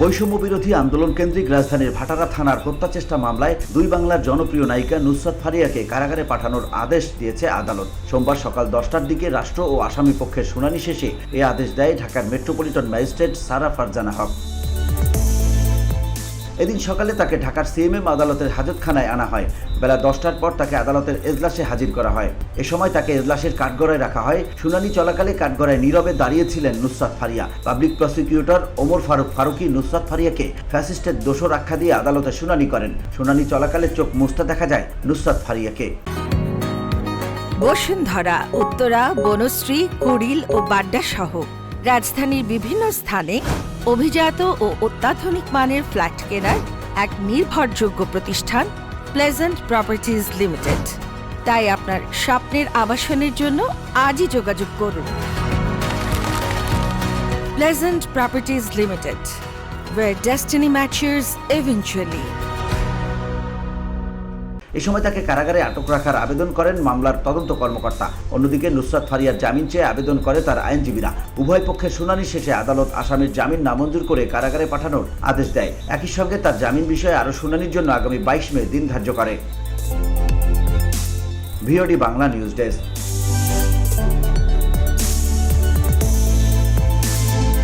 বৈষম্য বিরোধী আন্দোলন কেন্দ্রিক রাজধানীর ভাটারা থানার হত্যাচেষ্টা মামলায় দুই বাংলার জনপ্রিয় নায়িকা নুসরাত ফারিয়াকে কারাগারে পাঠানোর আদেশ দিয়েছে আদালত। সোমবার সকাল 10টার দিকে রাষ্ট্র ও আসামি পক্ষের শুনানি শেষে এই আদেশ দেয় ঢাকার মেট্রোপলিটন ম্যাজিস্ট্রেট সারা ফারজানা হক। এদিন সকালে তাকে ঢাকার সিএমএম আদালতের হাজতখানায় আনা হয়। বেলা 10টার পর তাকে আদালতের এজলাসে হাজির করা হয়। এ সময় তাকে এজলাসের কাঠগড়ায় রাখা হয়। শুনানি চলাকালে কাঠগড়ায় নীরবে দাঁড়িয়েছিলেন নুসরাত ফারিয়া। পাবলিক প্রসিকিউটর ওমর ফারুকী নুসরাত ফারিয়াকে ফ্যাসিস্টের দোষর আখ্যা দিয়ে আদালতে শুনানি করেন। শুনানি চলাকালে চোখ মুছতে দেখা যায় নুসরাত ফারিয়াকে। বসুন্ধরা, উত্তরা, বনশ্রী, কুড়িল ও বাড্ডা সহ রাজধানীর বিভিন্ন স্থানে অভিজাত ও অত্যাধুনিক মানের ফ্ল্যাট কেনার এক নির্ভরযোগ্য প্রতিষ্ঠান প্লেজেন্ট প্রপার্টিজ লিমিটেড। তাই আপনার স্বপ্নের আবাসনের জন্য আজই যোগাযোগ করুন। Pleasant properties limited, where destiny matches eventually. এ সময় তাকে কারাগারে আটক রাখার আবেদন করেন মামলার তদন্ত কর্মকর্তা। অন্যদিকে নুসরাত ফারিয়ার জামিন চেয়ে আবেদন করে তার আইনজীবীরা। উভয় পক্ষের শুনানি শেষে আদালত আসামির জামিন নামঞ্জুর করে কারাগারে পাঠানোর আদেশ দেয়। একই সঙ্গে তার জামিন বিষয়ে আরও শুনানির জন্য আগামী 22 মে দিন ধার্য করে। VOD Bangla news desk.